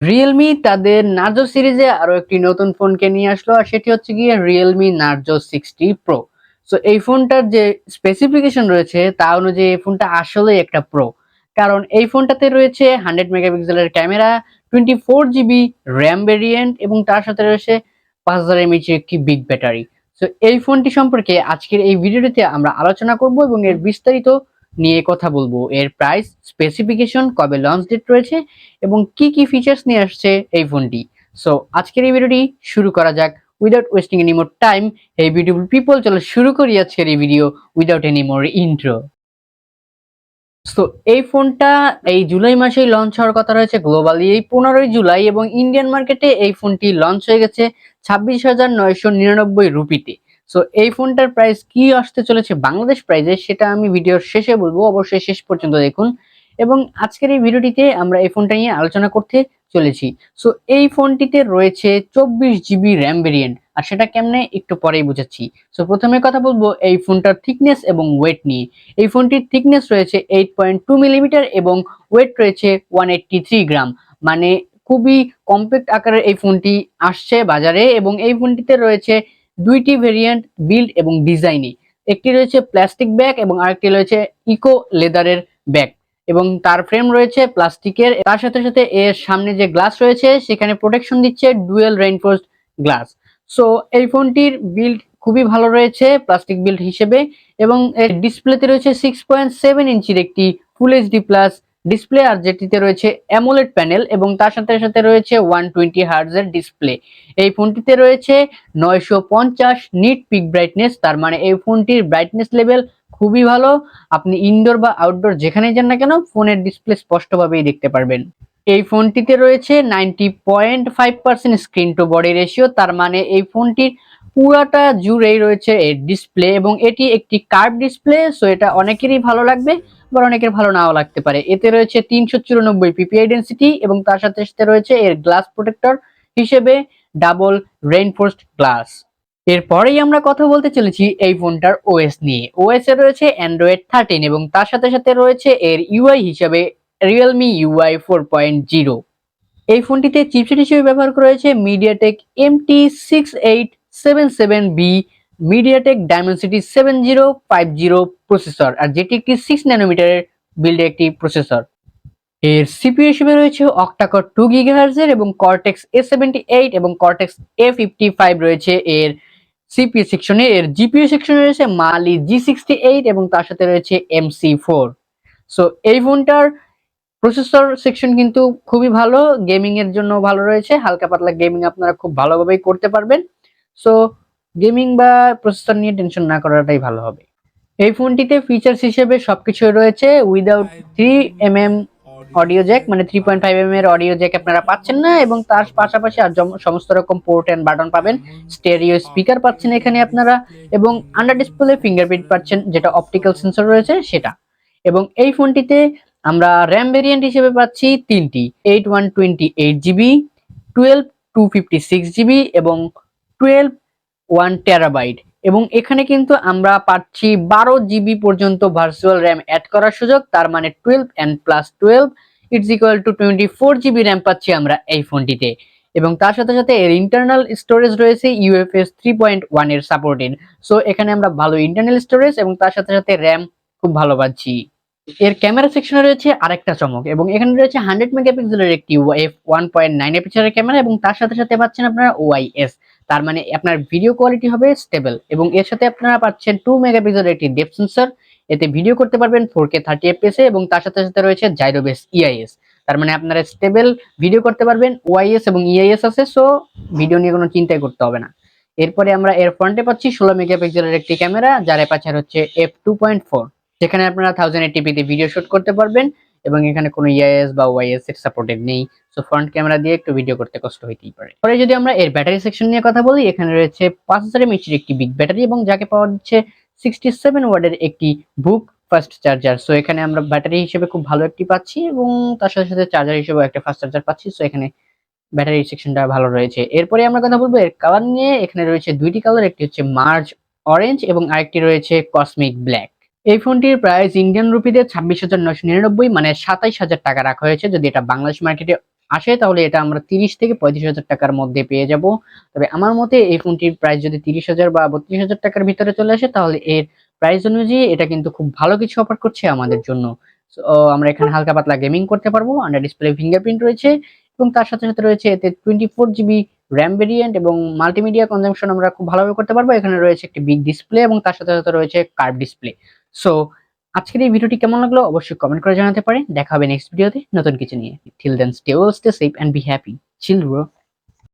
Realme তাদের Narzo সিরিজে আরো একটি নতুন ফোনকে নিয়ে আসলো, আর সেটি হচ্ছে গিয়ে রিয়েলমি নার্জো 60 প্রো। সো এই ফোনটার যে স্পেসিফিকেশন রয়েছে তা অনুযায়ী এই ফোনটা আসলে একটা প্রো, কারণ এই ফোনটাতে রয়েছে 100 মেগাপিক্সেলের ক্যামেরা, 24 GB র্যাম ভেরিয়েন্ট এবং তার সাথে রয়েছে 5000 mAh একটি বিগ ব্যাটারি। সো এই ফোনটি সম্পর্কে আজকের এই ভিডিওটিতে আমরা আলোচনা করব এবং এর বিস্তারিত নিয়ে কথা বলবো, এর প্রাইস, স্পেসিফিকেশন, কবে লঞ্চ ডেট রয়েছে এবং কি কি ফিচার্স নিয়ে আসছে এই ফোনটি। সো আজকের এই ভিডিওটি শুরু করা যাক without wasting any more time. এই বিউটিফুল পিপল, চলো শুরু করি আজকের এই video without any more intro. So এই ফোনটা এই জুলাই মাসেই লঞ্চ হওয়ার কথা রয়েছে গ্লোবালি, এই 15ই জুলাই, এবং ইন্ডিয়ান মার্কেটে এই ফোনটি লঞ্চ হয়ে গেছে 26,999 রুপিতে। সো এই ফোনটার প্রাইস কি আসতে চলেছে বাংলাদেশ প্রাইসে সেটা আমি ভিডিওর শেষে বলবো, অবশ্যই শেষ পর্যন্ত দেখুন। এবং আজকের এই ভিডিওটিতে আমরা এই ফোনটা নিয়ে আলোচনা করতে চলেছি। সো এই ফোনটিতে রয়েছে 24 GB র্যাম ভেরিয়েন্ট, আর সেটা কেমনে একটু পরেই বুঝাচ্ছি। সো প্রথমে কথা বলবো এই ফোনটার থিকনেস এবং ওয়েট নিয়ে। এই ফোনটির থিকনেস রয়েছে 8.2 মিলিমিটার এবং ওয়েট রয়েছে 183 গ্রাম, মানে খুবই কম্প্যাক্ট আকারের এই ফোনটি আসছে বাজারে। এবং এই ফোনটিতে রয়েছে দুইটি ভেরিয়েন্ট বিল্ড এবং ডিজাইনে, একটি রয়েছে প্লাস্টিক ব্যাগ এবং আরেকটি রয়েছে ইকো লেদারের ব্যাগ, এবং তার ফ্রেম রয়েছে প্লাস্টিকের। তার সাথে সাথে এর সামনে যে গ্লাস রয়েছে সেখানে প্রোটেকশন দিচ্ছে ডুয়েল রেইনফোর্সড গ্লাস। সো এই ফোনটির বিল্ড খুবই ভালো রয়েছে প্লাস্টিক বিল্ড হিসেবে, এবং এর ডিসপ্লেতে রয়েছে 6.7 ইঞ্চির একটি ফুল এইচডি প্লাস ডিসপ্লে, আর যেটিতে রয়েছে অ্যামোলেড প্যানেল এবং তার সাথে সাথে রয়েছে 120 হার্টজের ডিসপ্লে। এই ফোনটিতে রয়েছে 950 নিট পিক ব্রাইটনেস, তার মানে এই ফোনটির ব্রাইটনেস লেভেল খুবই ভালো। আপনি ইনডোর বা আউটডোর যেখানেই যান না কেন ফোনের ডিসপ্লে স্পষ্টভাবেই দেখতে পারবেন। এই ফোনটিতে রয়েছে 90.5% স্ক্রিন টু বডি রেশিও, তার মানে এই ফোনটির পুরাটা জুড়েই রয়েছে এর ডিসপ্লে, এবং এটি একটি কার্ভ ডিসপ্লে। সো এটা অনেকেরই ভালো লাগবে, আবার অনেকের ভালো নাও লাগতে পারে। এতে রয়েছে 394 পিপিআই ডেন্সিটি, এবং তার সাথে সাথে রয়েছে এর গ্লাস প্রোটেক্টর হিসেবে ডাবল রেইনফোর্সড গ্লাস। এরপরেই আমরা কথা বলতে চলেছি এই ফোনটার ওএস নিয়ে। ওএস এ রয়েছে অ্যান্ড্রয়েড 13 এবং তার সাথে সাথে রয়েছে এর ইউআই হিসেবে রিয়েলমি ইউআই 4.0। এই ফোনটিতে চিপসেট হিসেবে ব্যবহার করা হয়েছে MediaTek MT6877B MediaTek Dimensity 7050 processor, আর যেটি একটি 6 ন্যানোমিটারের বিল্ডে একটি প্রসেসর। এর সিপিইউ হিসেবে রয়েছে অক্টাকোর 2 GHz এর এবং কর্টেক্স A78 এবং কর্টেক্স A55 রয়েছে এর সিপিইউ সেকশনে। এর জিপিইউ সেকশনে রয়েছে মালি G68 এবং তার সাথে রয়েছে MC4। সো এই ফোনটার প্রসেসর সেকশন কিন্তু খুবই ভালো, গেমিং এর জন্য ভালো রয়েছে, হালকা পাতলা গেমিং আপনারা খুব ভালোভাবেই করতে পারবেন। সো গেমিং বা প্রসেসর নিয়ে টেনশন না করাটাই ভালো হবে। এই ফোনটিতে ফিচার্স হিসেবে সবকিছু রয়েছে উইদাউট 3mm অডিও জ্যাক, মানে 3.5mm এর অডিও জ্যাক আপনারা পাচ্ছেন না, এবং তার পাশাপাশি আর সমস্ত রকম পোর্ট এন্ড বাটন পাবেন। স্টেরিও স্পিকার পাচ্ছেন এখানে আপনারা, এবং আন্ডার ডিসপ্লে ফিঙ্গারপ্রিন্ট পাচ্ছেন যেটা অপটিক্যাল সেন্সর রয়েছে সেটা। এবং এই ফোনটিতে আমরা র্যাম ভেরিয়েন্ট হিসেবে পাচ্ছি তিনটি, 8128 GB, 12 256 GB এবং 12 1 TB। এবং এখানে কিন্তু আমরা পাচ্ছি 12 GB পর্যন্ত ভার্চুয়াল র্যাম অ্যাড করার সুযোগ, তার মানে 12 and plus 12 it's equal to 24 GB RAM পাচ্ছি আমরা এই ফোনটিতে। এবং তার সাথে সাথে এর ইন্টারনাল স্টোরেজ রয়েছে UFS 3.1 এর সাপোর্টেড। সো এখানে আমরা ভালো ইন্টারনাল স্টোরেজ এবং তার সাথে সাথে র্যাম খুব ভালো পাচ্ছি। এর ক্যামেরা সেকশনে রয়েছে আরেকটা চমক, এবং এখানে রয়েছে 100 মেগাপিক্সেলের একটি f1.9 এপিচারের ক্যামেরা, এবং তার সাথে সাথে পাচ্ছেন আপনারা ওআইএস, তার মানে আপনার ভিডিও কোয়ালিটি হবে স্টেবল। এবং এর সাথে আপনারা পাচ্ছেন 2 মেগাপিক্সেলের একটি ডেপথ সেন্সর, এতে ভিডিও করতে পারবেন 4K 30fps এ, এবং তার সাথে সাথে রয়েছে জাইরো বেস ইআইএস, তার মানে আপনারা স্টেবল ভিডিও করতে পারবেন। ওআইএস এবং ইআইএস আছে, সো ভিডিও নিয়ে কোনো চিন্তাই করতে হবে না। এরপরে আমরা এর ফ্রন্টে পাচ্ছি 16 মেগাপিক্সেলের একটি ক্যামেরা, যার অ্যাপারচার হচ্ছে f2.4, যেখানে আপনারা 1080p তে ভিডিও শুট করতে পারবেন, এবং এখানে কোনো ইআইএস বা ওআইএস এর সাপোর্টেড নেই। সো ফ্রন্ট ক্যামেরা দিয়ে একটু ভিডিও করতে কষ্ট হইতেই পারে। পরে যদি আমরা এর ব্যাটারি সেকশন নিয়ে কথা বলি, এখানে রয়েছে 5000 mAh এর একটি বিগ ব্যাটারি, এবং যাকে পাওয়ার দিচ্ছে 67 ওয়াটের একটি বুক ফাস্ট চার্জার। সো এখানে আমরা ব্যাটারি হিসেবে খুব ভালো একটি পাচ্ছি, এবং তার সাথে সাথে চার্জার হিসেবে একটা ফাস্ট চার্জার পাচ্ছি। সো এখানে ব্যাটারি সেকশনটা ভালো রয়েছে। এরপরে আমরা কথা বলবো এর কালার নিয়ে। এখানে রয়েছে দুইটি কালার, একটি হচ্ছে মার্জ অরেঞ্জ এবং আরেকটি রয়েছে কসমিক ব্ল্যাক। এই ফোনটির প্রাইস ইন্ডিয়ান রুপিতে 26,999, মানে 27,000 টাকা রাখা হয়েছে। যদি এটা বাংলাদেশ মার্কেটে আসে তাহলে এটা আমরা 30 থেকে 35,000 টাকার মধ্যে পেয়ে যাব। তবে আমার মতে এই ফোনটির প্রাইস যদি 30,000 বা 32,000 টাকার ভিতরে চলে আসে তাহলে এর প্রাইস অনুযায়ী এটা কিন্তু খুব ভালো কিছু অফার করছে আমাদের জন্য। সো আমরা এখানে হালকা পাতলা গেমিং করতে পারবো, আন্ডার ডিসপ্লে ফিঙ্গারপ্রিন্ট রয়েছে এবং তার সাথে সাথে রয়েছে এতে 24 GB র্যাম ভেরিয়েন্ট এবং মাল্টিমিডিয়া কনজাম্পশন আমরা খুব ভালোভাবে করতে পারবো। এখানে রয়েছে একটি বিগ ডিসপ্লে এবং তার সাথে সাথে রয়েছে কার্ভ ডিসপ্লে। সো আজকের এই ভিডিওটি কেমন লাগলো অবশ্যই কমেন্ট করে জানাতে পারেন। দেখা হবে নেক্সট ভিডিওতে নতুন কিছু নিয়ে। Till then stay well, stay safe and be happy. Chill bro.